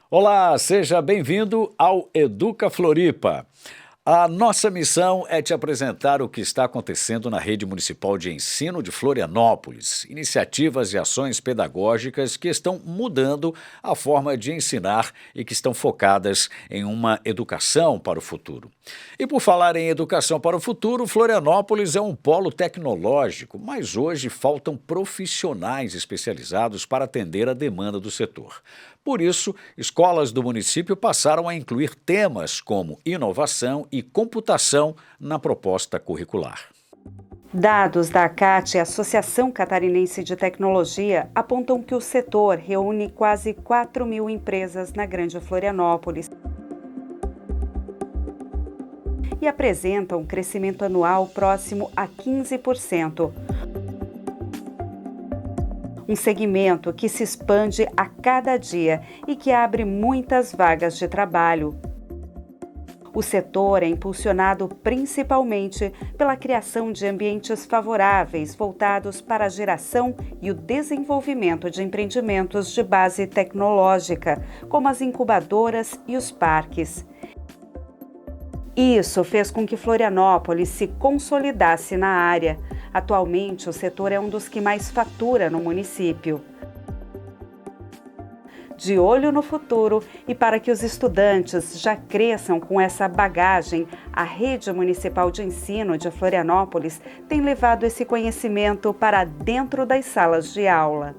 Olá, seja bem-vindo ao Educa Floripa. A nossa missão é te apresentar o que está acontecendo na Rede Municipal de Ensino de Florianópolis, iniciativas e ações pedagógicas que estão mudando a forma de ensinar e que estão focadas em uma educação para o futuro. E por falar em educação para o futuro, Florianópolis é um polo tecnológico, mas hoje faltam profissionais especializados para atender a demanda do setor. Por isso, escolas do município passaram a incluir temas como inovação e computação na proposta curricular. Dados da ACAT, Associação Catarinense de Tecnologia, apontam que o setor reúne quase 4.000 empresas na Grande Florianópolis e apresenta um crescimento anual próximo a 15%. Um segmento que se expande a cada dia e que abre muitas vagas de trabalho. O setor é impulsionado principalmente pela criação de ambientes favoráveis voltados para a geração e o desenvolvimento de empreendimentos de base tecnológica, como as incubadoras e os parques. Isso fez com que Florianópolis se consolidasse na área. Atualmente, o setor é um dos que mais fatura no município. De olho no futuro e para que os estudantes já cresçam com essa bagagem, a Rede Municipal de Ensino de Florianópolis tem levado esse conhecimento para dentro das salas de aula.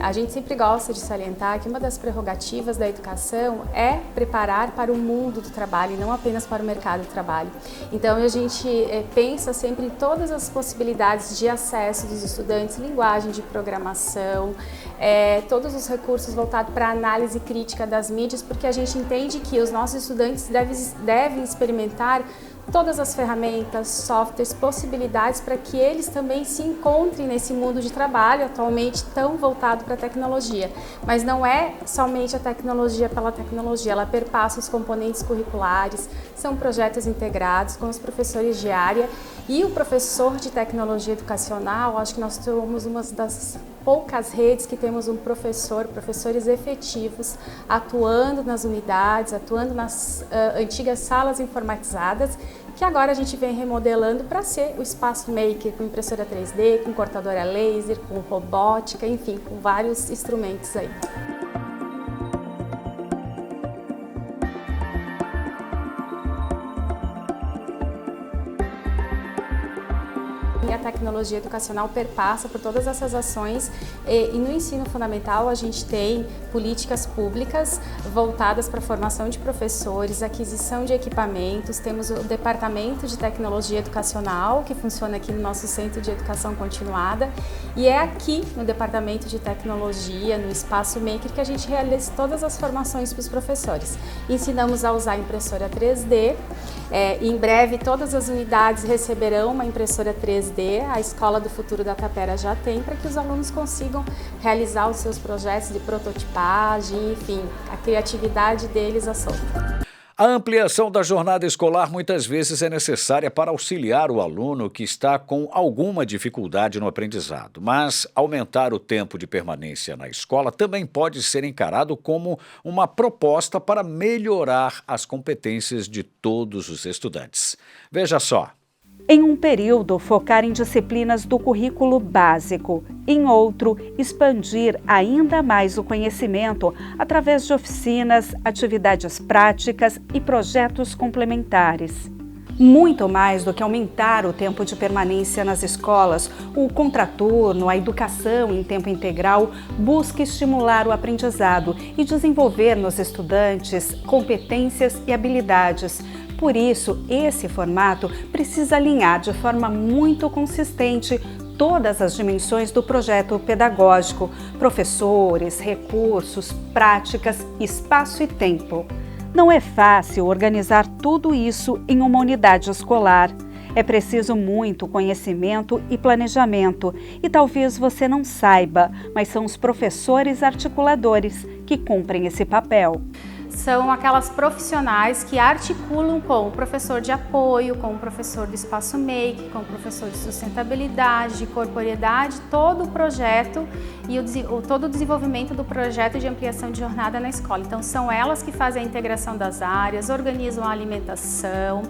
A gente sempre gosta de salientar que uma das prerrogativas da educação é preparar para o mundo do trabalho e não apenas para o mercado de trabalho. Então a gente pensa sempre em todas as possibilidades de acesso dos estudantes, linguagem de programação, todos os recursos voltados para a análise crítica das mídias, porque a gente entende que os nossos estudantes devem experimentar todas as ferramentas, softwares, possibilidades para que eles também se encontrem nesse mundo de trabalho atualmente tão voltado para a tecnologia. Mas não é somente a tecnologia pela tecnologia, ela perpassa os componentes curriculares, são projetos integrados com os professores de área e o professor de tecnologia educacional. Acho que nós somos uma das poucas redes que temos professores efetivos atuando nas unidades, atuando nas antigas salas informatizadas, que agora a gente vem remodelando para ser o espaço maker com impressora 3D, com cortadora laser, com robótica, enfim, com vários instrumentos aí. A tecnologia educacional perpassa por todas essas ações e no ensino fundamental a gente tem políticas públicas voltadas para a formação de professores, aquisição de equipamentos, temos o Departamento de Tecnologia Educacional que funciona aqui no nosso Centro de Educação Continuada e é aqui no Departamento de Tecnologia, no Espaço Maker, que a gente realiza todas as formações para os professores. Ensinamos a usar impressora 3D, em breve todas as unidades receberão uma impressora 3D, a Escola do Futuro da Tapera já tem, para que os alunos consigam realizar os seus projetos de prototipagem, enfim, a criatividade deles à solta. A ampliação da jornada escolar muitas vezes é necessária para auxiliar o aluno que está com alguma dificuldade no aprendizado, mas aumentar o tempo de permanência na escola também pode ser encarado como uma proposta para melhorar as competências de todos os estudantes. Veja só. Em um período, focar em disciplinas do currículo básico. Em outro, expandir ainda mais o conhecimento através de oficinas, atividades práticas e projetos complementares. Muito mais do que aumentar o tempo de permanência nas escolas, o contraturno, a educação em tempo integral busca estimular o aprendizado e desenvolver nos estudantes competências e habilidades. Por isso, esse formato precisa alinhar de forma muito consistente todas as dimensões do projeto pedagógico: professores, recursos, práticas, espaço e tempo. Não é fácil organizar tudo isso em uma unidade escolar. É preciso muito conhecimento e planejamento, e talvez você não saiba, mas são os professores articuladores que cumprem esse papel. são aquelas profissionais que articulam com o professor de apoio, com o professor do espaço make, com o professor de sustentabilidade, de corporeidade, todo o projeto e todo o desenvolvimento do projeto de ampliação de jornada na escola. Então são elas que fazem a integração das áreas, organizam a alimentação,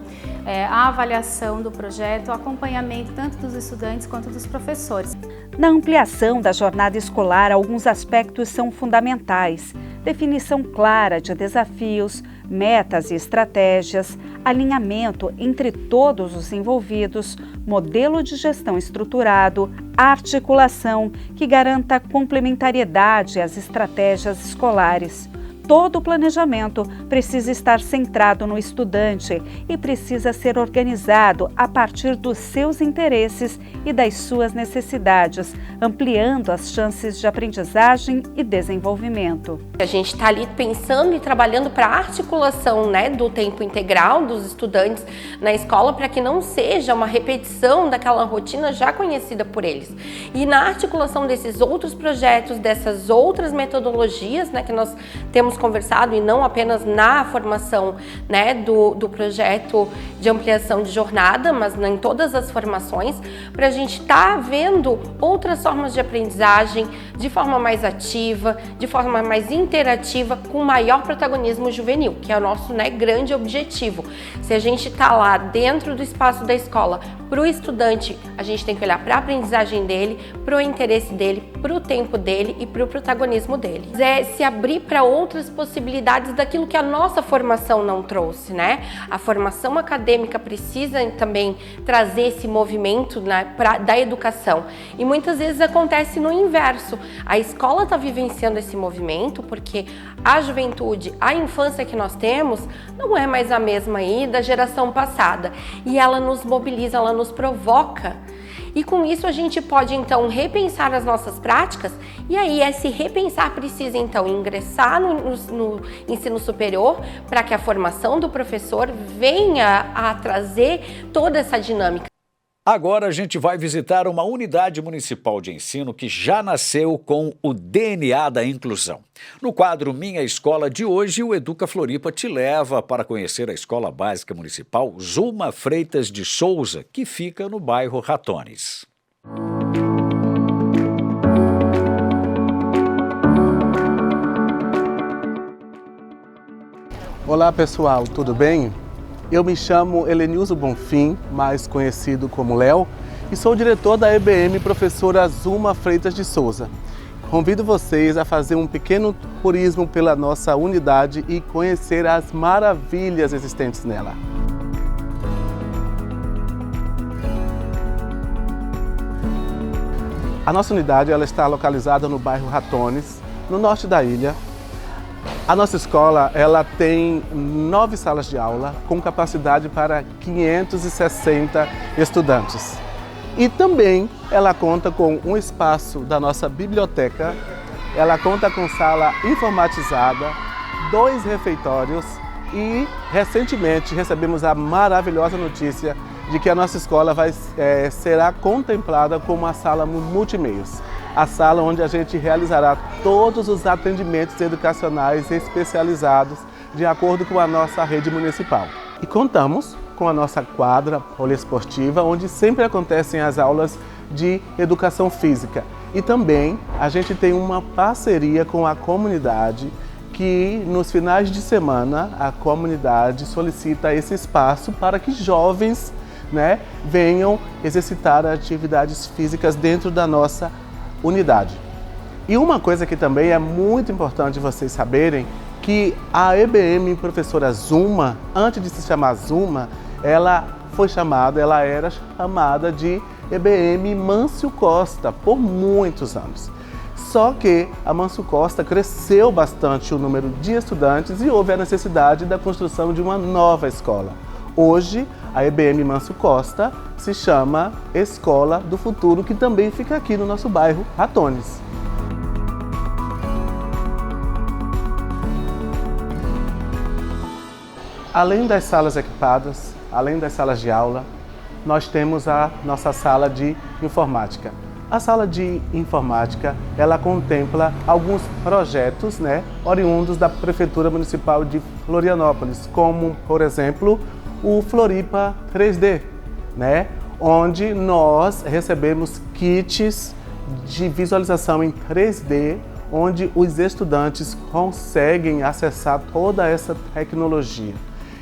a avaliação do projeto, o acompanhamento tanto dos estudantes quanto dos professores. Na ampliação da jornada escolar, alguns aspectos são fundamentais. Definição clara de desafios, metas e estratégias, alinhamento entre todos os envolvidos, modelo de gestão estruturado, articulação que garanta complementariedade às estratégias escolares. Todo o planejamento precisa estar centrado no estudante e precisa ser organizado a partir dos seus interesses e das suas necessidades, ampliando as chances de aprendizagem e desenvolvimento. A gente está ali pensando e trabalhando para a articulação, né, do tempo integral dos estudantes na escola, para que não seja uma repetição daquela rotina já conhecida por eles. E na articulação desses outros projetos, dessas outras metodologias, né, que nós temos conversado, e não apenas na formação, né, do projeto de ampliação de jornada, mas em todas as formações, para a gente estar vendo outras formas de aprendizagem de forma mais ativa, de forma mais interativa, com maior protagonismo juvenil, que é o nosso, né, grande objetivo. Se a gente está lá dentro do espaço da escola, para o estudante, a gente tem que olhar para a aprendizagem dele, para o interesse dele, para o tempo dele e para o protagonismo dele. É se abrir para outras possibilidades daquilo que a nossa formação não trouxe, né? A formação acadêmica precisa também trazer esse movimento, né, da educação. E muitas vezes acontece no inverso. A escola está vivenciando esse movimento porque a juventude, a infância que nós temos, não é mais a mesma aí da geração passada. E ela nos mobiliza, ela nos provoca. E com isso a gente pode então repensar as nossas práticas, e aí esse repensar precisa então ingressar no ensino superior para que a formação do professor venha a trazer toda essa dinâmica. Agora a gente vai visitar uma unidade municipal de ensino que já nasceu com o DNA da inclusão. No quadro Minha Escola de hoje, o Educa Floripa te leva para conhecer a Escola Básica Municipal Zuma Freitas de Souza, que fica no bairro Ratones. Olá pessoal, tudo bem? Eu me chamo Helenilson Bonfim, mais conhecido como Léo, e sou diretor da EBM Professora Zuma Freitas de Souza. Convido vocês a fazer um pequeno turismo pela nossa unidade e conhecer as maravilhas existentes nela. A nossa unidade ela está localizada no bairro Ratones, no norte da ilha. A nossa escola ela tem 9 salas de aula com capacidade para 560 estudantes. E também ela conta com um espaço da nossa biblioteca, ela conta com sala informatizada, 2 refeitórios e recentemente recebemos a maravilhosa notícia de que a nossa escola será contemplada como uma sala multimeios. A sala onde a gente realizará todos os atendimentos educacionais especializados de acordo com a nossa rede municipal. E contamos com a nossa quadra poliesportiva, onde sempre acontecem as aulas de educação física. E também a gente tem uma parceria com a comunidade, que nos finais de semana a comunidade solicita esse espaço para que jovens, né, venham exercitar atividades físicas dentro da nossa unidade. E uma coisa que também é muito importante vocês saberem, que a EBM Professora Zuma, antes de se chamar Zuma, ela era chamada de EBM Mâncio Costa por muitos anos. Só que a Mâncio Costa cresceu bastante o número de estudantes e houve a necessidade da construção de uma nova escola. Hoje, a EBM Mâncio Costa se chama Escola do Futuro, que também fica aqui no nosso bairro Ratones. Além das salas equipadas, além das salas de aula, nós temos a nossa sala de informática. A sala de informática, ela contempla alguns projetos, oriundos da Prefeitura Municipal de Florianópolis, como, por exemplo, o Floripa 3D, onde nós recebemos kits de visualização em 3D, onde os estudantes conseguem acessar toda essa tecnologia.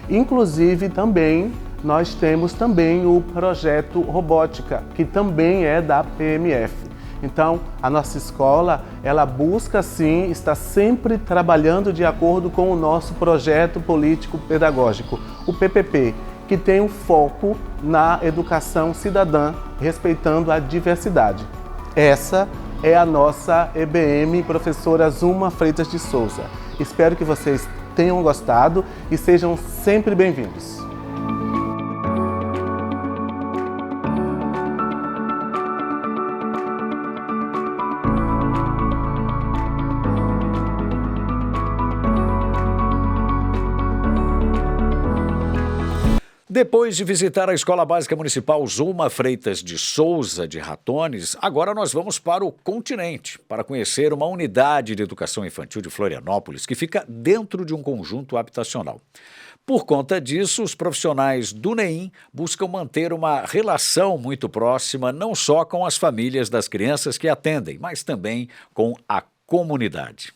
Inclusive, também nós temos também o projeto Robótica, que também é da PMF. Então, a nossa escola, ela busca sim, está sempre trabalhando de acordo com o nosso projeto político-pedagógico, o PPP, que tem um foco na educação cidadã, respeitando a diversidade. Essa é a nossa EBM, professora Zuma Freitas de Souza. Espero que vocês tenham gostado e sejam sempre bem-vindos. Depois de visitar a Escola Básica Municipal Zuma Freitas de Souza, de Ratones, agora nós vamos para o continente, para conhecer uma unidade de educação infantil de Florianópolis que fica dentro de um conjunto habitacional. Por conta disso, os profissionais do NEIM buscam manter uma relação muito próxima, não só com as famílias das crianças que atendem, mas também com a comunidade.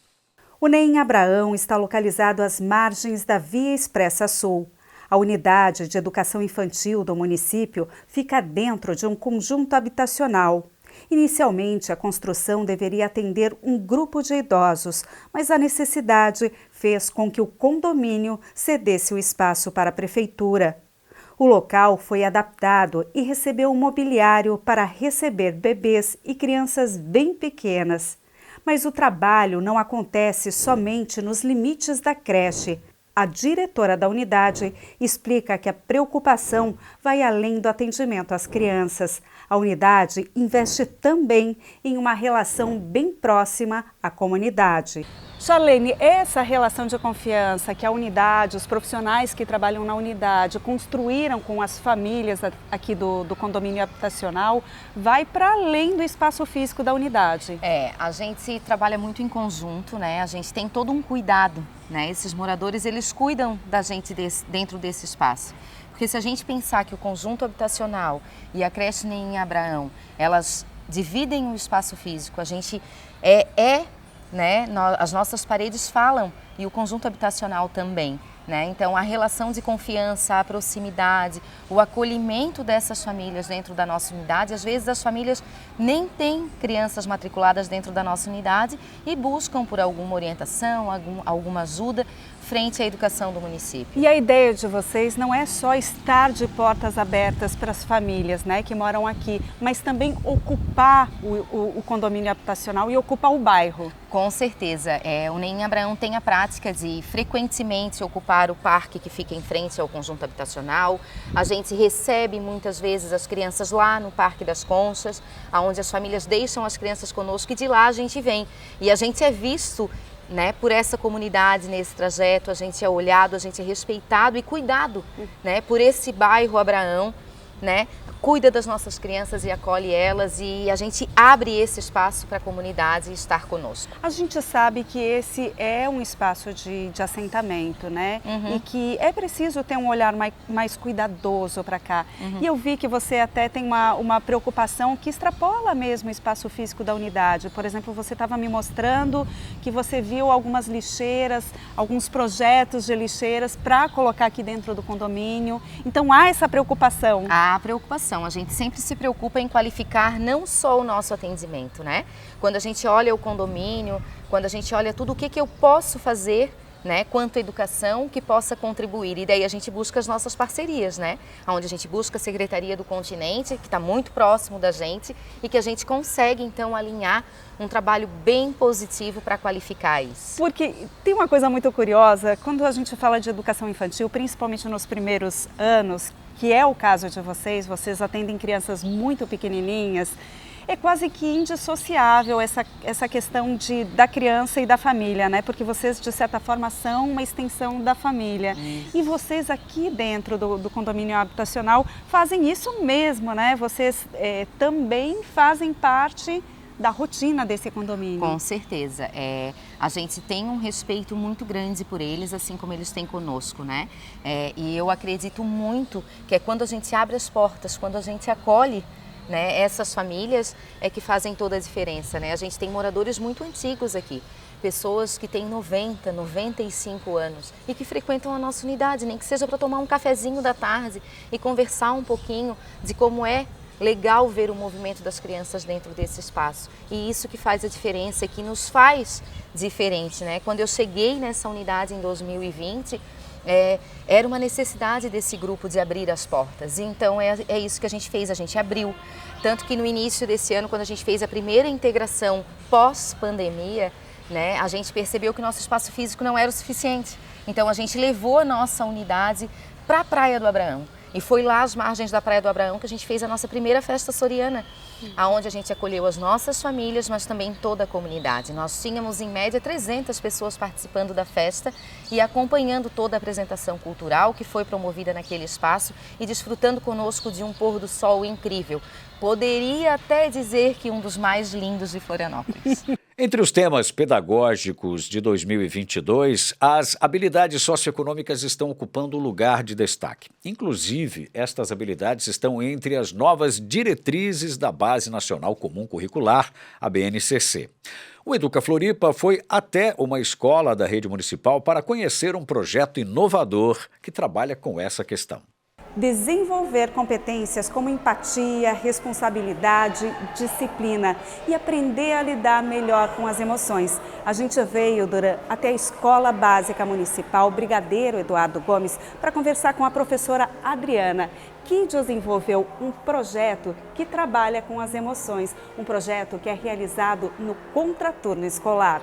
O NEIM Abraão está localizado às margens da Via Expressa Sul. A unidade de educação infantil do município fica dentro de um conjunto habitacional. Inicialmente, a construção deveria atender um grupo de idosos, mas a necessidade fez com que o condomínio cedesse o espaço para a prefeitura. O local foi adaptado e recebeu um mobiliário para receber bebês e crianças bem pequenas. Mas o trabalho não acontece somente nos limites da creche. A diretora da unidade explica que a preocupação vai além do atendimento às crianças. A unidade investe também em uma relação bem próxima à comunidade. Charlene, essa relação de confiança que a unidade, os profissionais que trabalham na unidade construíram com as famílias aqui do condomínio habitacional vai para além do espaço físico da unidade. A gente trabalha muito em conjunto, A gente tem todo um cuidado, Esses moradores, eles cuidam da gente dentro desse espaço. Porque se a gente pensar que o conjunto habitacional e a creche NEIM Abraão, elas dividem o espaço físico, a gente as nossas paredes falam e o conjunto habitacional também. Então, a relação de confiança, a proximidade, o acolhimento dessas famílias dentro da nossa unidade. Às vezes, as famílias nem têm crianças matriculadas dentro da nossa unidade e buscam por alguma orientação, alguma ajuda frente à educação do município. E a ideia de vocês não é só estar de portas abertas para as famílias que moram aqui, mas também ocupar o condomínio habitacional e ocupar o bairro. Com certeza. O NEIM Abraão tem a prática de frequentemente ocupar o parque que fica em frente ao conjunto habitacional. A gente recebe muitas vezes as crianças lá no Parque das Conchas, onde as famílias deixam as crianças conosco e de lá a gente vem. E a gente é visto por essa comunidade nesse trajeto, a gente é olhado, a gente é respeitado e cuidado por esse bairro Abraão, cuida das nossas crianças e acolhe elas, e a gente abre esse espaço para a comunidade estar conosco. A gente sabe que esse é um espaço de assentamento, E que é preciso ter um olhar mais cuidadoso para cá. E eu vi que você até tem uma preocupação que extrapola mesmo o espaço físico da unidade. Por exemplo, você estava me mostrando que você viu algumas lixeiras, alguns projetos de lixeiras para colocar aqui dentro do condomínio. Então há essa preocupação. Há preocupação. A gente sempre se preocupa em qualificar não só o nosso atendimento, Quando a gente olha o condomínio, quando a gente olha tudo, o que eu posso fazer, quanto à educação, que possa contribuir. E daí a gente busca as nossas parcerias, Onde a gente busca a Secretaria do Continente, que está muito próximo da gente, e que a gente consegue, então, alinhar um trabalho bem positivo para qualificar isso. Porque tem uma coisa muito curiosa, quando a gente fala de educação infantil, principalmente nos primeiros anos, que é o caso de vocês atendem crianças muito pequenininhas, É quase que indissociável essa questão da criança e da família, né? Porque vocês, de certa forma, são uma extensão da família. E vocês aqui dentro do condomínio habitacional fazem isso mesmo, né? Vocês também fazem parte da rotina desse condomínio. Com certeza. A gente tem um respeito muito grande por eles, assim como eles têm conosco, né? E eu acredito muito que é quando a gente abre as portas, quando a gente acolhe, né, essas famílias, que fazem toda a diferença, né? A gente tem moradores muito antigos aqui, pessoas que têm 90, 95 anos e que frequentam a nossa unidade, nem que seja para tomar um cafezinho da tarde e conversar um pouquinho de como é legal ver o movimento das crianças dentro desse espaço. E isso que faz a diferença, que nos faz diferente, né? Quando eu cheguei nessa unidade em 2020, era uma necessidade desse grupo de abrir as portas. Então é isso que a gente fez, a gente abriu. Tanto que no início desse ano, quando a gente fez a primeira integração pós-pandemia, né, a gente percebeu que o nosso espaço físico não era o suficiente. Então a gente levou a nossa unidade para a Praia do Abraão. E foi lá às margens da Praia do Abraão que a gente fez a nossa primeira festa soriana, aonde a gente acolheu as nossas famílias, mas também toda a comunidade. Nós tínhamos em média 300 pessoas participando da festa e acompanhando toda a apresentação cultural que foi promovida naquele espaço e desfrutando conosco de um pôr do sol incrível. Poderia até dizer que um dos mais lindos de Florianópolis. Entre os temas pedagógicos de 2022, as habilidades socioeconômicas estão ocupando lugar de destaque. Inclusive, estas habilidades estão entre as novas diretrizes da Base Nacional Comum Curricular, a BNCC. O Educa Floripa foi até uma escola da rede municipal para conhecer um projeto inovador que trabalha com essa questão. Desenvolver competências como empatia, responsabilidade, disciplina e aprender a lidar melhor com as emoções. A gente veio até a Escola Básica Municipal Brigadeiro Eduardo Gomes para conversar com a professora Adriana, que desenvolveu um projeto que trabalha com as emoções, um projeto que é realizado no contraturno escolar.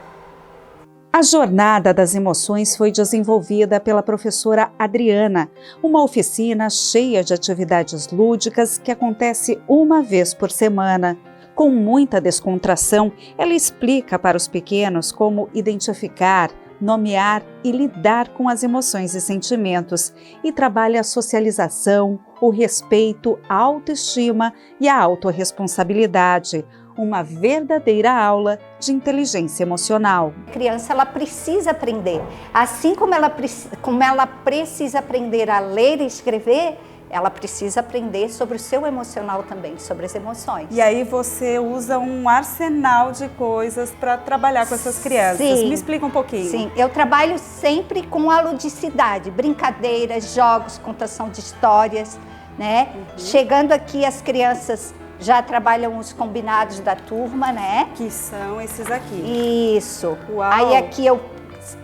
A Jornada das Emoções foi desenvolvida pela professora Adriana, uma oficina cheia de atividades lúdicas que acontece uma vez por semana. Com muita descontração, ela explica para os pequenos como identificar, nomear e lidar com as emoções e sentimentos, e trabalha a socialização, o respeito, a autoestima e a autorresponsabilidade. Uma verdadeira aula de inteligência emocional. A criança ela precisa aprender, assim como ela precisa aprender a ler e escrever, ela precisa aprender sobre o seu emocional também, sobre as emoções. E aí você usa um arsenal de coisas para trabalhar com essas crianças. Sim, me explica um pouquinho. Sim, eu trabalho sempre com a ludicidade, brincadeiras, jogos, contação de histórias, né? Chegando aqui as crianças já trabalham os combinados da turma, né? Que são esses aqui. Isso. Uau. Aí aqui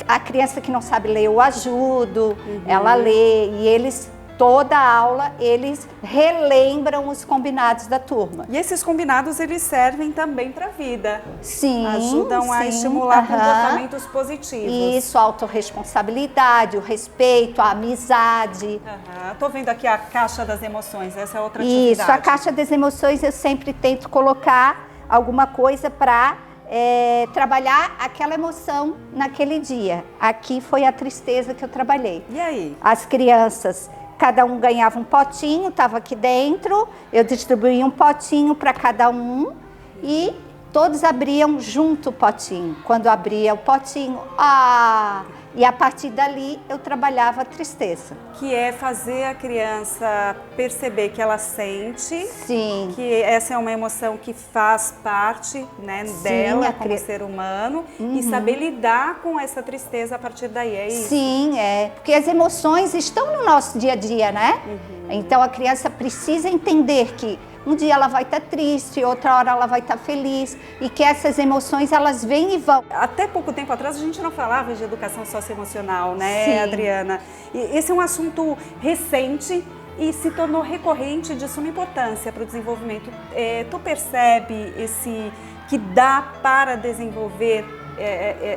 a criança que não sabe ler, eu ajudo, ela lê e eles, toda a aula, eles relembram os combinados da turma. E esses combinados, eles servem também para a vida. Sim, ajudam a estimular comportamentos positivos. Isso, a autorresponsabilidade, o respeito, a amizade. Estou vendo aqui a caixa das emoções, essa é outra atividade. Isso, a caixa das emoções eu sempre tento colocar alguma coisa para trabalhar aquela emoção naquele dia. Aqui foi a tristeza que eu trabalhei. E aí? As crianças, cada um ganhava um potinho, estava aqui dentro, eu distribuía um potinho para cada um e todos abriam junto o potinho. Quando abria o potinho, e a partir dali eu trabalhava a tristeza. Que é fazer a criança perceber que ela sente. Sim. Que essa é uma emoção que faz parte, né, dela como ser humano. E saber lidar com essa tristeza a partir daí, é isso? Sim, porque as emoções estão no nosso dia a dia, né? Então a criança precisa entender que um dia ela vai estar triste, outra hora ela vai estar feliz e que essas emoções elas vêm e vão. Até pouco tempo atrás a gente não falava de educação socioemocional, né, Sim. Adriana? E esse é um assunto recente e se tornou recorrente de suma importância para o desenvolvimento. Tu percebe que dá para desenvolver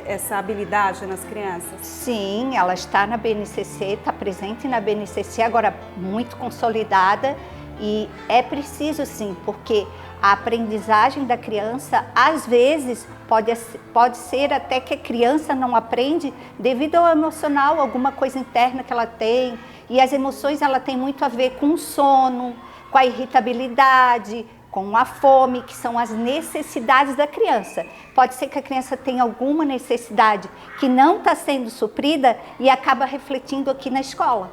essa habilidade nas crianças? Sim, ela está na BNCC, está presente na BNCC, agora muito consolidada. E é preciso sim, porque A aprendizagem da criança, às vezes, pode ser até que a criança não aprende devido ao emocional, alguma coisa interna que ela tem. E as emoções, ela tem muito a ver com o sono, com a irritabilidade, com a fome, que são as necessidades da criança. Pode ser que a criança tenha alguma necessidade que não está sendo suprida e acaba refletindo aqui na escola.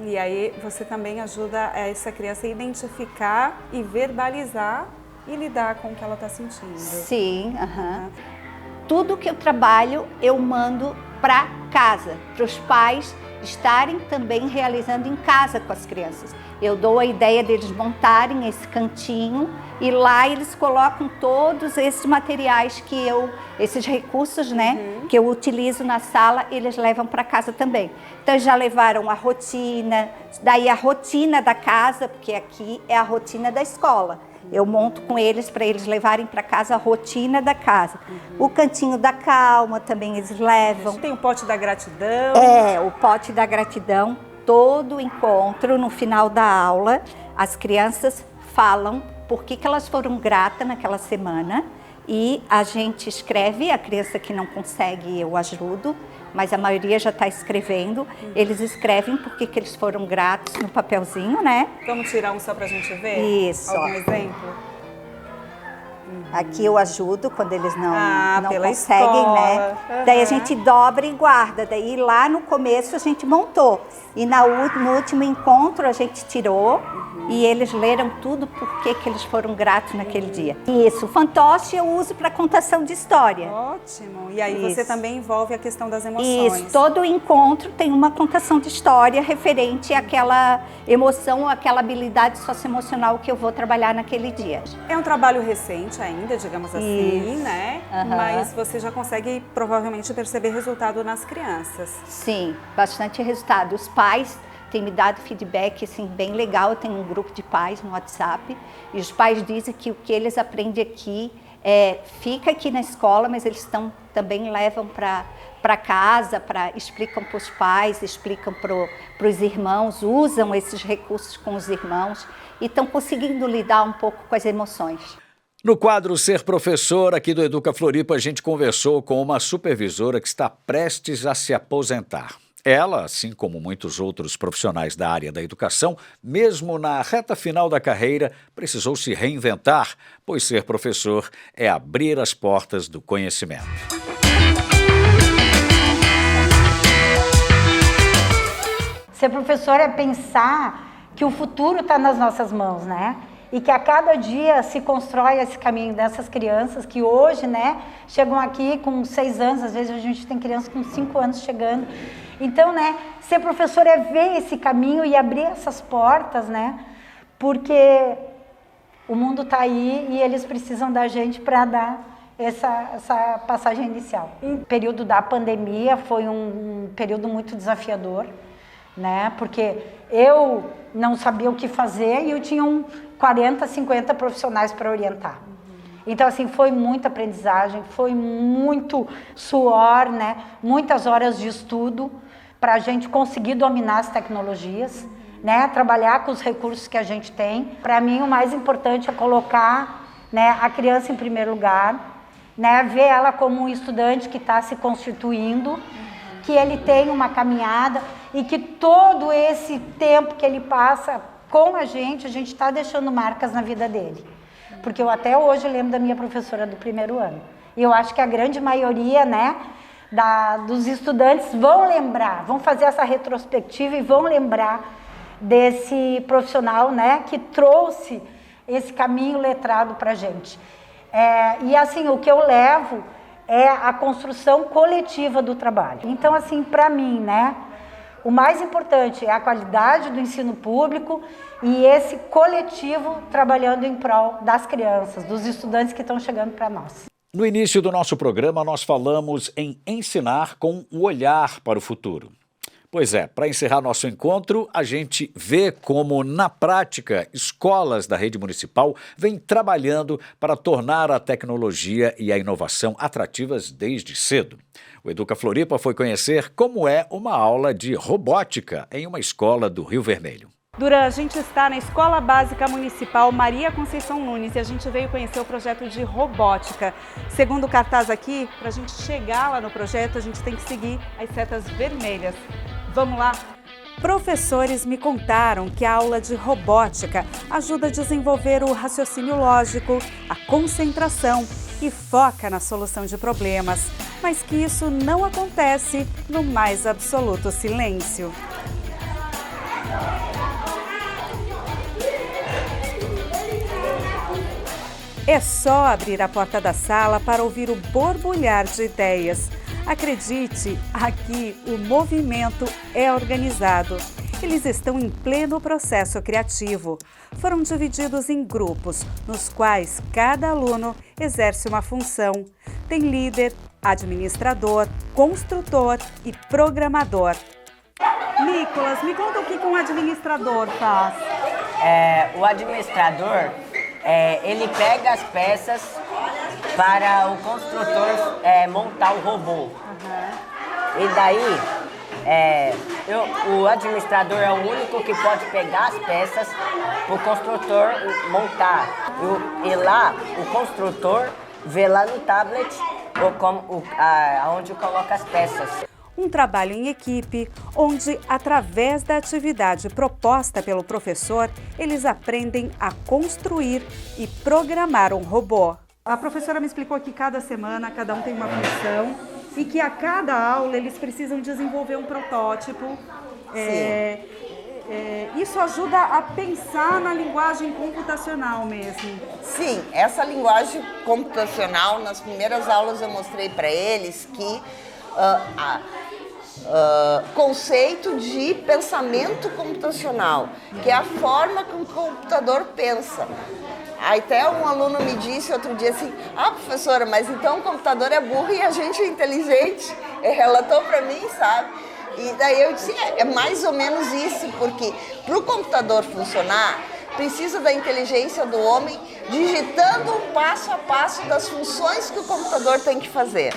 E aí você também ajuda essa criança a identificar e verbalizar e lidar com o que ela está sentindo. Sim, Tudo que eu trabalho eu mando para casa, para os pais estarem também realizando em casa com as crianças. Eu dou a ideia deles montarem esse cantinho e lá eles colocam todos esses materiais esses recursos, né, que eu utilizo na sala, eles levam para casa também. Então já levaram a rotina, daí a rotina da casa, porque aqui é a rotina da escola. Eu monto com eles para eles levarem para casa a rotina da casa. O cantinho da calma também eles levam. Tem o pote da gratidão. O pote da gratidão. Todo encontro, no final da aula, as crianças falam por que elas foram gratas naquela semana e a gente escreve, a criança que não consegue eu ajudo, mas a maioria já está escrevendo. Eles escrevem por que eles foram gratos no papelzinho, né? Vamos tirar um só para a gente ver? Isso. Algum exemplo? Aqui eu ajudo quando eles não conseguem, escola. né? Daí a gente dobra e guarda. Daí lá no começo a gente montou. E no último encontro a gente tirou e eles leram tudo por que eles foram gratos naquele dia. Isso, o fantoche eu uso para contação de história. Ótimo. E aí você também envolve a questão das emoções. Isso, todo encontro tem uma contação de história referente àquela emoção, àquela habilidade socioemocional que eu vou trabalhar naquele dia. É um trabalho recente ainda, digamos assim, né? Mas você já consegue provavelmente perceber resultado nas crianças. Sim, bastante resultado. Os pais têm me dado feedback assim, bem legal. Eu tenho um grupo de pais no WhatsApp e os pais dizem que o que eles aprendem aqui fica aqui na escola, mas eles também levam para casa, explicam para os pais, explicam para os irmãos, usam esses recursos com os irmãos e estão conseguindo lidar um pouco com as emoções. No quadro Ser Professor, aqui do Educa Floripa, a gente conversou com uma supervisora que está prestes a se aposentar. Ela, assim como muitos outros profissionais da área da educação, mesmo na reta final da carreira, precisou se reinventar, pois ser professor é abrir as portas do conhecimento. Ser professor é pensar que o futuro está nas nossas mãos, né? E que a cada dia se constrói esse caminho dessas crianças que hoje, né, chegam aqui com 6 anos, às vezes a gente tem crianças com 5 anos chegando. Então, né, ser professor é ver esse caminho e abrir essas portas, né, porque o mundo está aí e eles precisam da gente para dar essa passagem inicial. O período da pandemia foi um período muito desafiador, né, porque eu não sabia o que fazer e eu tinha 40, 50 profissionais para orientar. Então, assim, foi muita aprendizagem, foi muito suor, né? Muitas horas de estudo para a gente conseguir dominar as tecnologias, né? Trabalhar com os recursos que a gente tem. Para mim, o mais importante é colocar, né, a criança em primeiro lugar, né? Ver ela como um estudante que está se constituindo, que ele tem uma caminhada e que todo esse tempo que ele passa com a gente está deixando marcas na vida dele. Porque eu até hoje lembro da minha professora do primeiro ano. E eu acho que a grande maioria, né, dos estudantes vão lembrar, vão fazer essa retrospectiva e vão lembrar desse profissional, né, que trouxe esse caminho letrado para a gente. E assim, o que eu levo é a construção coletiva do trabalho. Então, assim, para mim, né, o mais importante é a qualidade do ensino público e esse coletivo trabalhando em prol das crianças, dos estudantes que estão chegando para nós. No início do nosso programa, nós falamos em ensinar com o olhar para o futuro. Pois é, para encerrar nosso encontro, a gente vê como, na prática, escolas da rede municipal vêm trabalhando para tornar a tecnologia e a inovação atrativas desde cedo. O Educa Floripa foi conhecer como é uma aula de robótica em uma escola do Rio Vermelho. Duran, a gente está na Escola Básica Municipal Maria Conceição Nunes e a gente veio conhecer o projeto de robótica. Segundo o cartaz aqui, para a gente chegar lá no projeto, a gente tem que seguir as setas vermelhas. Vamos lá? Professores me contaram que a aula de robótica ajuda a desenvolver o raciocínio lógico, a concentração e foca na solução de problemas, mas que isso não acontece no mais absoluto silêncio. É só abrir a porta da sala para ouvir o borbulhar de ideias. Acredite, aqui o movimento é organizado. Eles estão em pleno processo criativo. Foram divididos em grupos, nos quais cada aluno exerce uma função. Tem líder, administrador, construtor e programador. Nicolas, me conta o que um administrador faz. O administrador, ele pega as peças para o construtor montar o robô. E daí, o administrador é o único que pode pegar as peças para o construtor montar. E lá, o construtor vê lá no tablet onde coloca as peças. Um trabalho em equipe, onde, através da atividade proposta pelo professor, eles aprendem a construir e programar um robô. A professora me explicou que cada semana, cada um tem uma função e que a cada aula eles precisam desenvolver um protótipo. Isso ajuda a pensar na linguagem computacional mesmo. Sim, essa linguagem computacional, nas primeiras aulas eu mostrei para eles que conceito de pensamento computacional, que é a forma que o computador pensa. Até um aluno me disse outro dia assim, professora, mas então o computador é burro e a gente é inteligente. Ele relatou para mim, sabe? E daí eu disse, é mais ou menos isso, porque para o computador funcionar, precisa da inteligência do homem digitando um passo a passo das funções que o computador tem que fazer.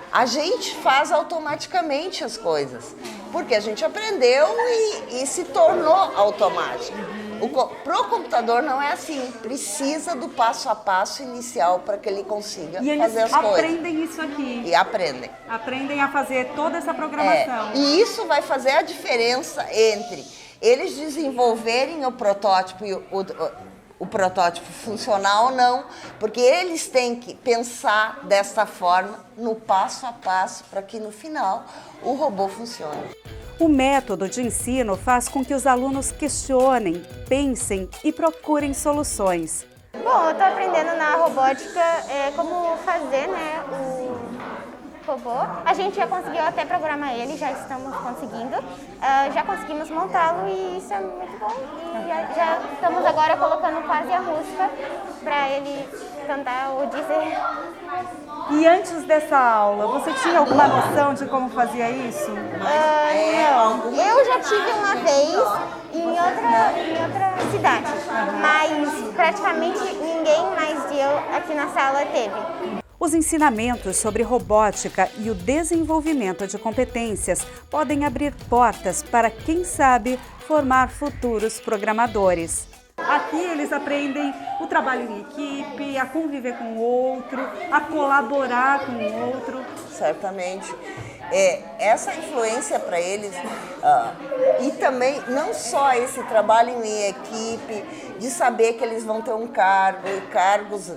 A gente faz automaticamente as coisas, porque a gente aprendeu e se tornou automático. Para o computador não é assim, precisa do passo a passo inicial para que ele consiga fazer as coisas. E eles aprendem isso aqui. E aprendem. Aprendem a fazer toda essa programação. E isso vai fazer a diferença entre eles desenvolverem o protótipo e o protótipo funcionar ou não, porque eles têm que pensar dessa forma, no passo a passo, para que no final o robô funcione. O método de ensino faz com que os alunos questionem, pensem e procurem soluções. Bom, eu estou aprendendo na robótica como fazer, né, o robô. A gente já conseguiu até programar ele, já estamos conseguindo. Já conseguimos montá-lo e isso é muito bom. E já estamos agora colocando quase a música para ele cantar ou dizer. E antes dessa aula, você tinha alguma noção de como fazia isso? Não, eu já tive uma vez em outra cidade, mas praticamente ninguém mais de eu aqui na sala teve. Os ensinamentos sobre robótica e o desenvolvimento de competências podem abrir portas para, quem sabe, formar futuros programadores. Aqui eles aprendem o trabalho em equipe, a conviver com o outro, a colaborar com o outro. Certamente. Essa influência para eles, e também não só esse trabalho em equipe, de saber que eles vão ter um cargo e cargos,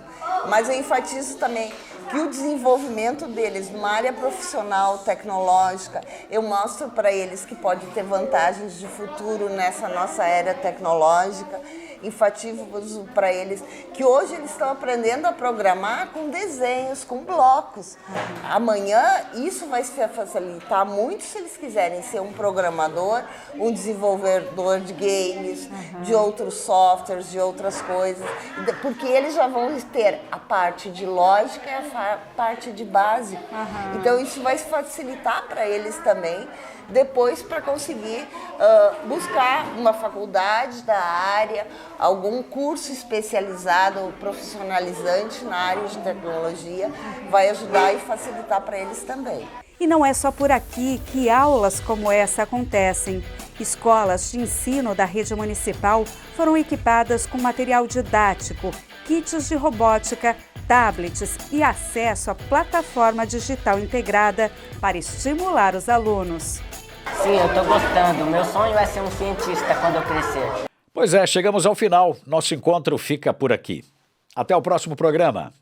mas eu enfatizo também que o desenvolvimento deles numa área profissional, tecnológica, eu mostro para eles que pode ter vantagens de futuro nessa nossa era tecnológica. Enfatizo para eles que hoje eles estão aprendendo a programar com desenhos, com blocos. Amanhã isso vai se facilitar muito se eles quiserem ser um programador, um desenvolvedor de games, de outros softwares, de outras coisas, porque eles já vão ter a parte de lógica e a parte de básico. Então isso vai facilitar para eles também, depois para conseguir buscar uma faculdade da área, algum curso especializado, profissionalizante na área de tecnologia, vai ajudar e facilitar para eles também. E não é só por aqui que aulas como essa acontecem. Escolas de ensino da rede municipal foram equipadas com material didático, kits de robótica, tablets e acesso à plataforma digital integrada para estimular os alunos. Sim, eu estou gostando. Meu sonho é ser um cientista quando eu crescer. Pois é, chegamos ao final. Nosso encontro fica por aqui. Até o próximo programa.